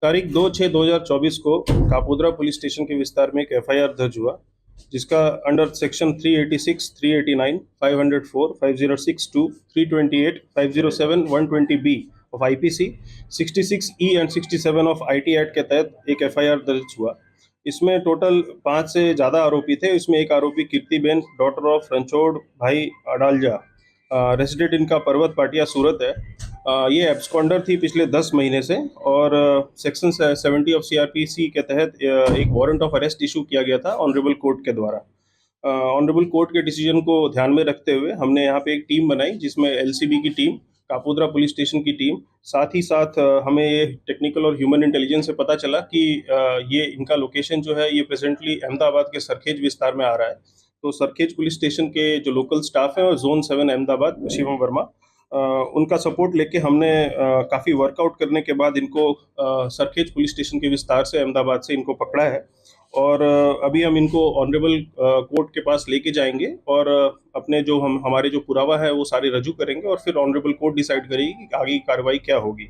तारीख 2/6/2024 को Kapodra police station के विस्तार में एक एफआईआर दर्ज हुआ, जिसका under section 386, 389, 504, 5062, 328, 507, 120B of IPC, 66E and 67 of IT act के तहत एक एफआईआर दर्ज हुआ। इसमें टोटल 5 से ज़्यादा आरोपी थे। इसमें एक आरोपी कीर्तिबेन, डॉटर ऑफ रणछोड़ भाई अडालजा, रेसिडेंट इनका पर्वत पाटिया सूरत है। ये एब्सकॉन्डर थी पिछले 10 महीने से, और सेक्शन 70 ऑफ सीआरपीसी के तहत एक वारंट ऑफ अरेस्ट इशू किया गया था ऑनरेबल कोर्ट के द्वारा। ऑनरेबल कोर्ट के डिसीजन को ध्यान में रखते हुए हमने यहाँ पे एक टीम बनाई, जिसमें एलसीबी की टीम, कापोद्रा पुलिस स्टेशन की टीम, साथ ही साथ हमें ये टेक्निकल और ह्यूमन इंटेलिजेंस से पता चला कि ये इनका लोकेशन जो है ये प्रेजेंटली अहमदाबाद के सरखेज विस्तार में आ रहा है। तो सरखेज पुलिस स्टेशन के जो लोकल स्टाफ है और जोन 7 अहमदाबाद शिवम वर्मा, उनका सपोर्ट लेके हमने काफ़ी वर्कआउट करने के बाद इनको सरखेज पुलिस स्टेशन के विस्तार से अहमदाबाद से इनको पकड़ा है। और अभी हम इनको ऑनरेबल कोर्ट के पास लेके जाएंगे, और अपने जो हमारे जो पुरावा है वो सारे रजू करेंगे, और फिर ऑनरेबल कोर्ट डिसाइड करेगी कि आगे की कार्रवाई क्या होगी।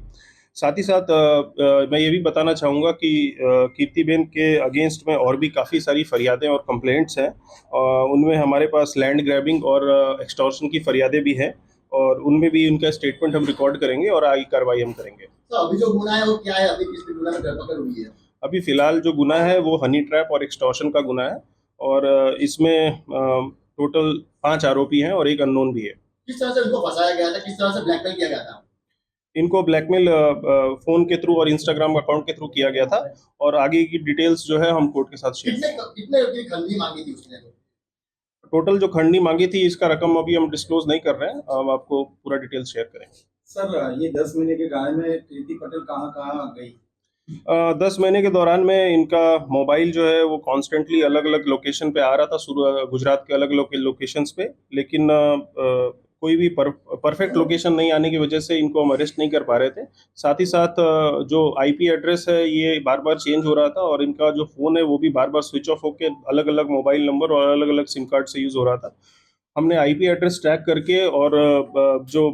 साथ ही साथ मैं ये भी बताना चाहूँगा कि कीर्तिबेन के अगेंस्ट में और भी काफ़ी सारी फरियादें और कंप्लेंट्स हैं। उनमें हमारे पास लैंड ग्रैबिंग और एक्सटॉर्शन की फरियादें भी हैं, और उनमें भी उनका स्टेटमेंट हम रिकॉर्ड करेंगे और आगे कार्रवाई हम करेंगे। तो अभी जो गुना है वो क्या है? अभी किस गुना में धरपकड़ हुई है? अभी फिलहाल जो गुना है वो हनी ट्रैप और एक्सटॉर्शन का गुना है, और इसमें टोटल 5 आरोपी हैं और एक अननोन भी है। किस तरह से इनको फंसाया गया था? किस तरह से ब्लैकमेल किया गया था? इनको ब्लैकमेल फोन के थ्रू और इंस्टाग्राम अकाउंट के थ्रू किया गया था, और आगे की डिटेल्स जो है हम कोर्ट के साथ शेयर कितने कितने की खंडनी मांगी थी उसने? टोटल जो खंडनी मांगी थी इसका रकम अभी हम डिस्क्लोज नहीं कर रहे हैं, हम आपको पूरा डिटेल्स शेयर करेंगे। सर, ये 10 महीने के गाय में कीर्ति पटेल कहाँ कहाँ गई? 10 महीने के दौरान में इनका मोबाइल जो है वो कॉन्स्टेंटली अलग अलग लोकेशन पे आ रहा था, गुजरात के अलग अलग लोकेशंस पे, लेकिन कोई भी परफेक्ट लोकेशन नहीं आने की वजह से इनको हम अरेस्ट नहीं कर पा रहे थे। साथ ही साथ जो आईपी एड्रेस है ये बार बार चेंज हो रहा था, और इनका जो फ़ोन है वो भी बार बार स्विच ऑफ होकर अलग अलग मोबाइल नंबर और अलग अलग सिम कार्ड से यूज़ हो रहा था। हमने आईपी एड्रेस ट्रैक करके और जो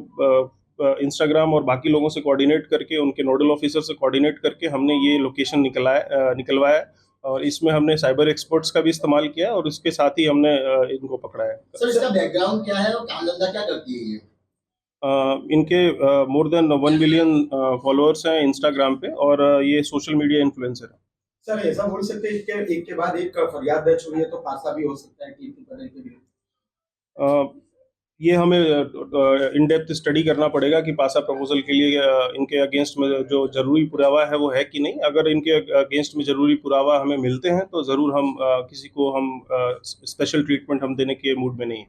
इंस्टाग्राम और बाकी लोगों से कोऑर्डिनेट करके, उनके नोडल ऑफिसर से कोऑर्डिनेट करके हमने ये लोकेशन निकलवाया, और इसमें हमने साइबर एक्सपर्ट्स का भी इस्तेमाल किया, और उसके साथ ही हमने इनको पकड़ा है। सर, इसका बैकग्राउंड क्या है और काम धंधा क्या करती है ये? इनके मोर देन 1 बिलियन फॉलोअर्स हैं इंस्टाग्राम पे, और ये सोशल मीडिया इन्फ्लुएंसर है। सर, ऐसा बोल सकते हैं कि एक के बाद एक फरियाद दर्ज हुई है तो फांसा भी हो सकता है कीर्ति पटेल के विरुद्ध? ये हमें इन डेप्थ स्टडी करना पड़ेगा कि पासा प्रपोजल के लिए इनके अगेंस्ट में जो जरूरी पुरावा है वो है कि नहीं। अगर इनके अगेंस्ट में जरूरी पुरावा हमें मिलते हैं तो ज़रूर हम किसी को हम स्पेशल ट्रीटमेंट हम देने के मूड में नहीं है।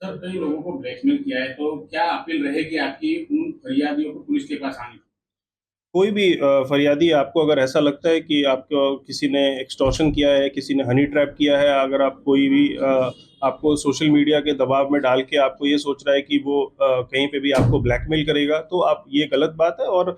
सर, कई लोगों को ब्लैकमेल किया है, तो क्या अपील रहेगी आपकी उन फरियादियों को पुलिस के पास आने की? कोई भी फरियादी, आपको अगर ऐसा लगता है कि आपको किसी ने एक्सटॉर्शन किया है, किसी ने हनी ट्रैप किया है, अगर आप कोई भी आपको सोशल मीडिया के दबाव में डाल के आपको ये सोच रहा है कि वो कहीं पे भी आपको ब्लैकमेल करेगा, तो आप ये गलत बात है। और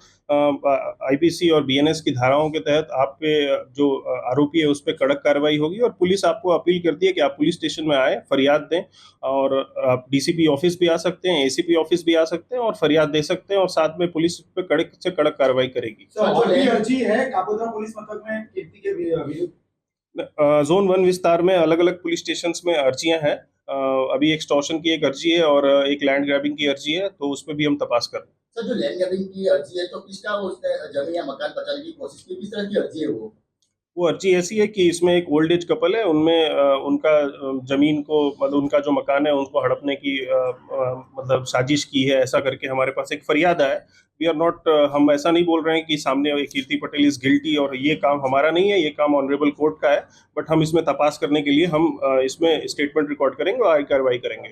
आईपीसी और बीएनएस की धाराओं के तहत आप पे जो आरोपी है उस पर कड़क कार्रवाई होगी, और पुलिस आपको अपील करती है कि आप पुलिस स्टेशन में आए, फरियाद दें, और आप डीसीपी ऑफिस भी आ सकते हैं, एसीपी ऑफिस भी आ सकते हैं और फरियाद दे सकते हैं, और साथ में पुलिस पे कड़क से कड़क कार्रवाई करेगी। सर, और भी अर्जी है कापोद्रा पुलिस मथक में कीर्ति के विरुद्ध? जोन 1 विस्तार में अलग अलग पुलिस स्टेशन में अर्जियां हैं। अभी एक्सटॉर्शन की एक अर्जी है और एक लैंड ग्रैबिंग की अर्जी है, तो उसमें भी हम तपास कर रहे हैं। सर, जो लैंड ग्रैबिंग की अर्जी है तो किसका उसने जमीन या मकान बचाने की कोशिश की? किस तरह की अर्जी है वो अर्जी ऐसी है कि इसमें एक ओल्ड एज कपल है, उनमें उनका जमीन को, मतलब उनका जो मकान है उनको हड़पने की मतलब साजिश की है, ऐसा करके हमारे पास एक फरियाद है। वी आर नॉट, हम ऐसा नहीं बोल रहे हैं कि सामने कीर्ति पटेल इज गिल्टी, और ये काम हमारा नहीं है, ये काम ऑनरेबल कोर्ट का है। बट हम इसमें तपास करने के लिए हम इसमें स्टेटमेंट रिकॉर्ड करेंगे और आगे कार्रवाई करेंगे।